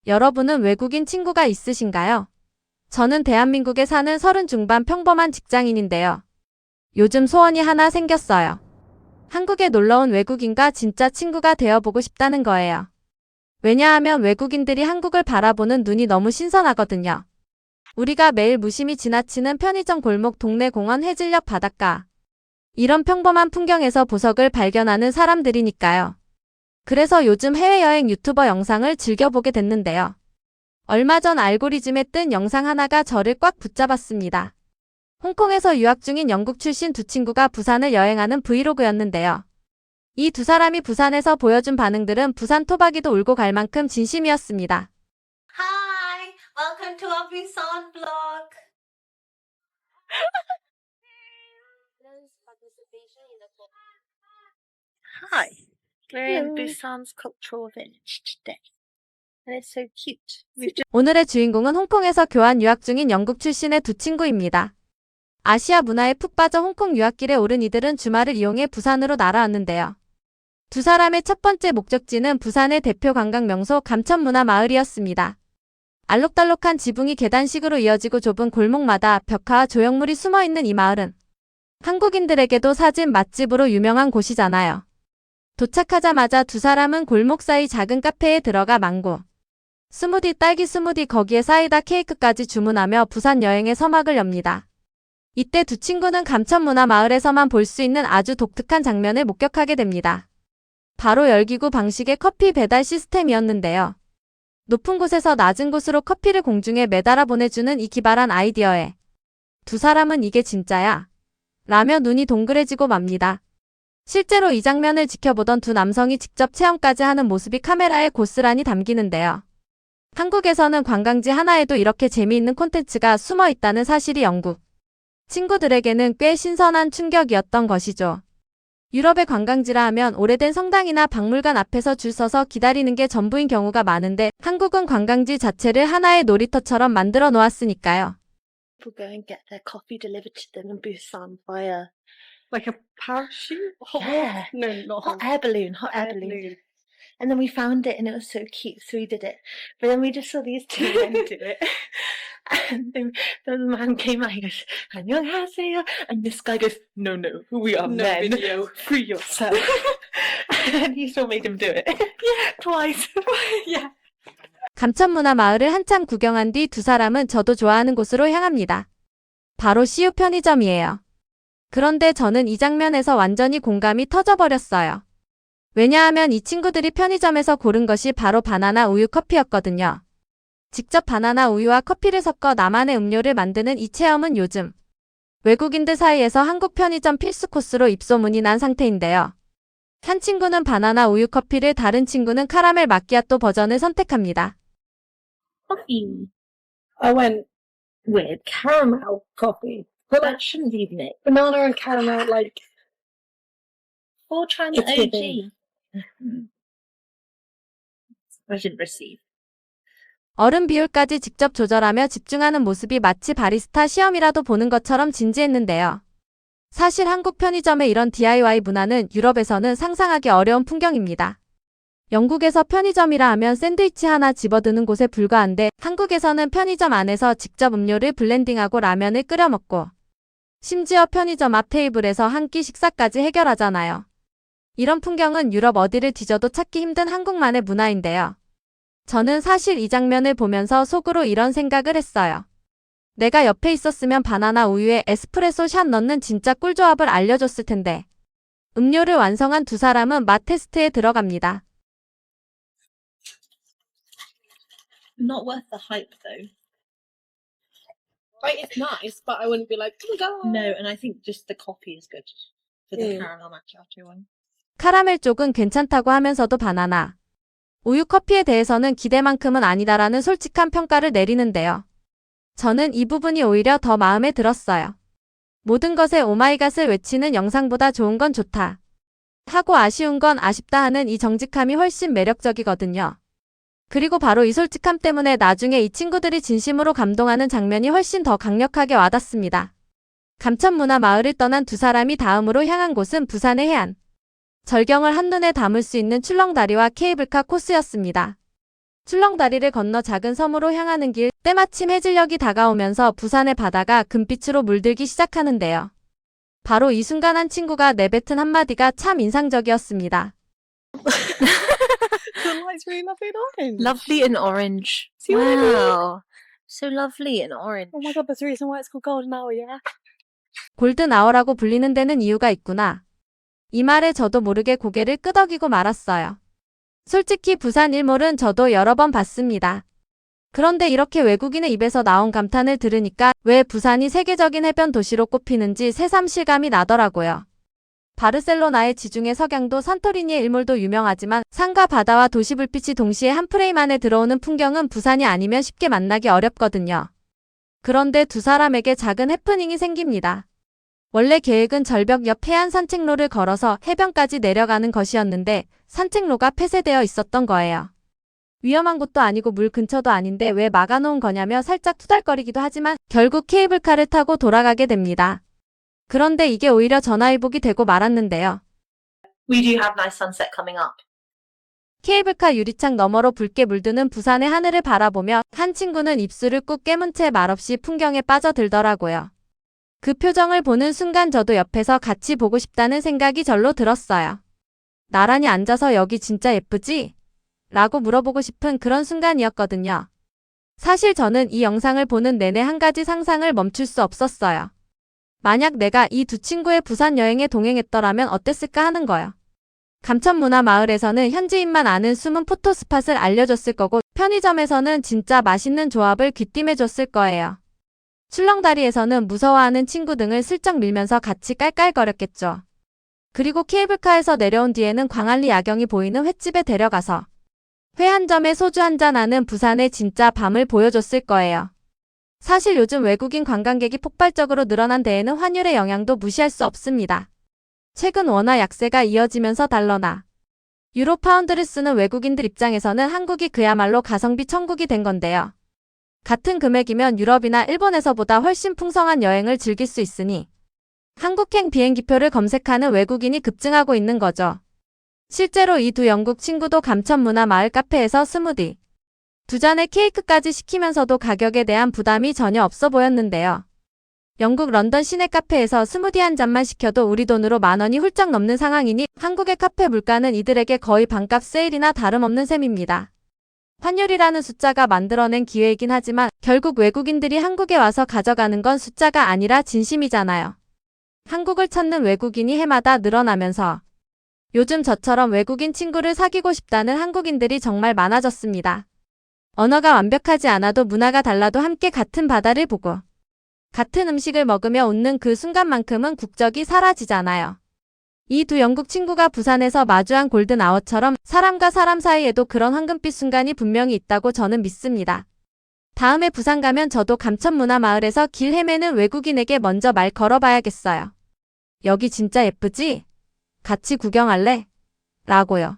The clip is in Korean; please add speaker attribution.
Speaker 1: 여러분은 외국인 친구가 있으신가요? 저는 대한민국에 사는 30 중반 평범한 직장인인데요. 요즘 소원이 하나 생겼어요. 한국에 놀러온 외국인과 진짜 친구가 되어보고 싶다는 거예요. 왜냐하면 외국인들이 한국을 바라보는 눈이 너무 신선하거든요. 우리가 매일 무심히 지나치는 편의점 골목, 동네 공원, 해질녘 바닷가. 이런 평범한 풍경에서 보석을 발견하는 사람들이니까요. 그래서 요즘 해외여행 유튜버 영상을 즐겨보게 됐는데요. 얼마 전 알고리즘에 뜬 영상 하나가 저를 꽉 붙잡았습니다. 홍콩에서 유학 중인 영국 출신 두 친구가 부산을 여행하는 브이로그였는데요. 이 두 사람이 부산에서 보여준 반응들은 부산 토박이도 울고 갈 만큼 진심이었습니다.
Speaker 2: Hi, welcome to our Busan vlog. Hi, we're in Busan's cultural village today. And it's so cute. We've just
Speaker 1: 오늘의 주인공은 홍콩에서 교환 유학 중인 영국 출신의 두 친구입니다. 아시아 문화에 푹 빠져 홍콩 유학길에 오른 이들은 주말을 이용해 부산으로 날아왔는데요. 두 사람의 첫 번째 목적지는 부산의 대표 관광 명소 감천문화마을이었습니다. 알록달록한 지붕이 계단식으로 이어지고 좁은 골목마다 벽화와 조형물이 숨어있는 이 마을은 한국인들에게도 사진 맛집으로 유명한 곳이잖아요. 도착하자마자 두 사람은 골목 사이 작은 카페에 들어가 망고, 스무디, 딸기 스무디, 거기에 사이다, 케이크까지 주문하며 부산 여행의 서막을 엽니다. 이때 두 친구는 감천문화마을에서만 볼 수 있는 아주 독특한 장면을 목격하게 됩니다. 바로 열기구 방식의 커피 배달 시스템이었는데요. 높은 곳에서 낮은 곳으로 커피를 공중에 매달아 보내주는 이 기발한 아이디어에 두 사람은 이게 진짜야? 라며 눈이 동그래지고 맙니다. 실제로 이 장면을 지켜보던 두 남성이 직접 체험까지 하는 모습이 카메라에 고스란히 담기는데요. 한국에서는 관광지 하나에도 이렇게 재미있는 콘텐츠가 숨어 있다는 사실이 영국 친구들에게는 꽤 신선한 충격이었던 것이죠. 유럽의 관광지라 하면 오래된 성당이나 박물관 앞에서 줄 서서 기다리는 게 전부인 경우가 많은데 한국은 관광지 자체를 하나의 놀이터처럼 만들어 놓았으니까요.
Speaker 2: people go and get their coffee delivered to them in Busan via
Speaker 3: Like a parachute?
Speaker 2: Yeah.
Speaker 3: No, not
Speaker 2: hot air balloon, hot air balloon. And then we found it and it was so cute, so we did it. But then we just saw these two men do it. And then the man came out, he goes, 안녕하세요. And this guy goes, no, we are
Speaker 3: No
Speaker 2: men.
Speaker 3: video.
Speaker 2: Free yourself. And he still made him do it. Yeah, twice.
Speaker 3: Yeah.
Speaker 1: 감천문화마을을 한참 구경한 뒤 두 사람은 저도 좋아하는 곳으로 향합니다. 바로 CU 편의점이에요. 그런데 저는 이 장면에서 완전히 공감이 터져버렸어요. 왜냐하면 이 친구들이 편의점에서 고른 것이 바로 바나나 우유 커피였거든요. 직접 바나나 우유와 커피를 섞어 나만의 음료를 만드는 이 체험은 요즘 외국인들 사이에서 한국 편의점 필수 코스로 입소문이 난 상태인데요. 한 친구는 바나나 우유 커피를, 다른 친구는 카라멜 마키아토 버전을 선택합니다.
Speaker 2: Coffee.
Speaker 3: I went with caramel coffee. But
Speaker 2: That shouldn't be in it.
Speaker 3: banana and caramel, like,
Speaker 2: Fortran the
Speaker 3: It's
Speaker 2: OG.
Speaker 3: giving.
Speaker 2: I didn't receive.
Speaker 1: 얼음 비율까지 직접 조절하며 집중하는 모습이 마치 바리스타 시험이라도 보는 것처럼 진지했는데요. 사실 한국 편의점의 이런 DIY 문화는 유럽에서는 상상하기 어려운 풍경입니다. 영국에서 편의점이라 하면 샌드위치 하나 집어드는 곳에 불과한데 한국에서는 편의점 안에서 직접 음료를 블렌딩하고 라면을 끓여 먹고 심지어 편의점 앞 테이블에서 한 끼 식사까지 해결하잖아요. 이런 풍경은 유럽 어디를 뒤져도 찾기 힘든 한국만의 문화인데요. 저는 사실 이 장면을 보면서 속으로 이런 생각을 했어요. 내가 옆에 있었으면 바나나 우유에 에스프레소 샷 넣는 진짜 꿀조합을 알려줬을 텐데. 음료를 완성한 두 사람은 맛 테스트에 들어갑니다.
Speaker 2: Not worth the hype though.
Speaker 3: like, it's nice, but I wouldn't be like, oh my god.
Speaker 2: No, and I think just the coffee is good for the
Speaker 3: Mm.
Speaker 2: caramel macchiato one.
Speaker 1: 카라멜 쪽은 괜찮다고 하면서도 바나나 우유 커피에 대해서는 기대만큼은 아니다라는 솔직한 평가를 내리는데요. 저는 이 부분이 오히려 더 마음에 들었어요. 모든 것에 오마이갓을 외치는 영상보다 좋은 건 좋다 하고 아쉬운 건 아쉽다 하는 이 정직함이 훨씬 매력적이거든요. 그리고 바로 이 솔직함 때문에 나중에 이 친구들이 진심으로 감동하는 장면이 훨씬 더 강력하게 와닿습니다. 감천문화마을을 떠난 두 사람이 다음으로 향한 곳은 부산의 해안. 절경을 한눈에 담을 수 있는 출렁다리와 케이블카 코스였습니다. 출렁다리를 건너 작은 섬으로 향하는 길, 때마침 해질녘이 다가오면서 부산의 바다가 금빛으로 물들기 시작하는데요. 바로 이 순간 한 친구가 내뱉은 한마디가 참 인상적이었습니다.
Speaker 4: The light's really lovely and orange.
Speaker 2: Lovely and orange.
Speaker 4: See what I mean?
Speaker 2: Wow. So lovely and orange.
Speaker 4: Oh my god, there's a reason why it's called golden hour, yeah?
Speaker 1: 골든 아워라고 불리는 데는 이유가 있구나. 이 말에 저도 모르게 고개를 끄덕이고 말았어요. 솔직히 부산 일몰은 저도 여러 번 봤습니다. 그런데 이렇게 외국인의 입에서 나온 감탄을 들으니까 왜 부산이 세계적인 해변 도시로 꼽히는지 새삼 실감이 나더라고요. 바르셀로나의 지중해 석양도 산토리니의 일몰도 유명하지만 산과 바다와 도시 불빛이 동시에 한 프레임 안에 들어오는 풍경은 부산이 아니면 쉽게 만나기 어렵거든요. 그런데 두 사람에게 작은 해프닝이 생깁니다. 원래 계획은 절벽 옆 해안 산책로를 걸어서 해변까지 내려가는 것이었는데 산책로가 폐쇄되어 있었던 거예요. 위험한 곳도 아니고 물 근처도 아닌데 왜 막아놓은 거냐며 살짝 투덜거리기도 하지만 결국 케이블카를 타고 돌아가게 됩니다. 그런데 이게 오히려 전화위복이 되고 말았는데요.
Speaker 2: We do have nice sunset coming up.
Speaker 1: 케이블카 유리창 너머로 붉게 물드는 부산의 하늘을 바라보며 한 친구는 입술을 꾹 깨문 채 말없이 풍경에 빠져들더라고요. 그 표정을 보는 순간 저도 옆에서 같이 보고 싶다는 생각이 절로 들었어요. 나란히 앉아서 여기 진짜 예쁘지? 라고 물어보고 싶은 그런 순간이었거든요. 사실 저는 이 영상을 보는 내내 한 가지 상상을 멈출 수 없었어요. 만약 내가 이 두 친구의 부산 여행에 동행했더라면 어땠을까 하는 거요. 감천문화마을에서는 현지인만 아는 숨은 포토스팟을 알려줬을 거고 편의점에서는 진짜 맛있는 조합을 귀띔해줬을 거예요. 출렁다리에서는 무서워하는 친구 등을 슬쩍 밀면서 같이 깔깔거렸겠죠. 그리고 케이블카에서 내려온 뒤에는 광안리 야경이 보이는 횟집에 데려가서 회 한 점에 소주 한잔 하는 부산의 진짜 밤을 보여줬을 거예요. 사실 요즘 외국인 관광객이 폭발적으로 늘어난 데에는 환율의 영향도 무시할 수 없습니다. 최근 원화 약세가 이어지면서 달러나 유로 파운드를 쓰는 외국인들 입장에서는 한국이 그야말로 가성비 천국이 된 건데요. 같은 금액이면 유럽이나 일본에서보다 훨씬 풍성한 여행을 즐길 수 있으니 한국행 비행기표를 검색하는 외국인이 급증하고 있는 거죠. 실제로 이 두 영국 친구도 감천문화마을 카페에서 스무디, 두 잔의 케이크까지 시키면서도 가격에 대한 부담이 전혀 없어 보였는데요. 영국 런던 시내 카페에서 스무디 한 잔만 시켜도 우리 돈으로 10,000원이 훌쩍 넘는 상황이니 한국의 카페 물가는 이들에게 거의 반값 세일이나 다름없는 셈입니다. 환율이라는 숫자가 만들어낸 기회이긴 하지만 결국 외국인들이 한국에 와서 가져가는 건 숫자가 아니라 진심이잖아요. 한국을 찾는 외국인이 해마다 늘어나면서 요즘 저처럼 외국인 친구를 사귀고 싶다는 한국인들이 정말 많아졌습니다. 언어가 완벽하지 않아도 문화가 달라도 함께 같은 바다를 보고 같은 음식을 먹으며 웃는 그 순간만큼은 국적이 사라지잖아요. 이 두 영국 친구가 부산에서 마주한 골든 아워처럼 사람과 사람 사이에도 그런 황금빛 순간이 분명히 있다고 저는 믿습니다. 다음에 부산 가면 저도 감천문화마을에서 길 헤매는 외국인에게 먼저 말 걸어봐야겠어요. 여기 진짜 예쁘지? 같이 구경할래? 라고요.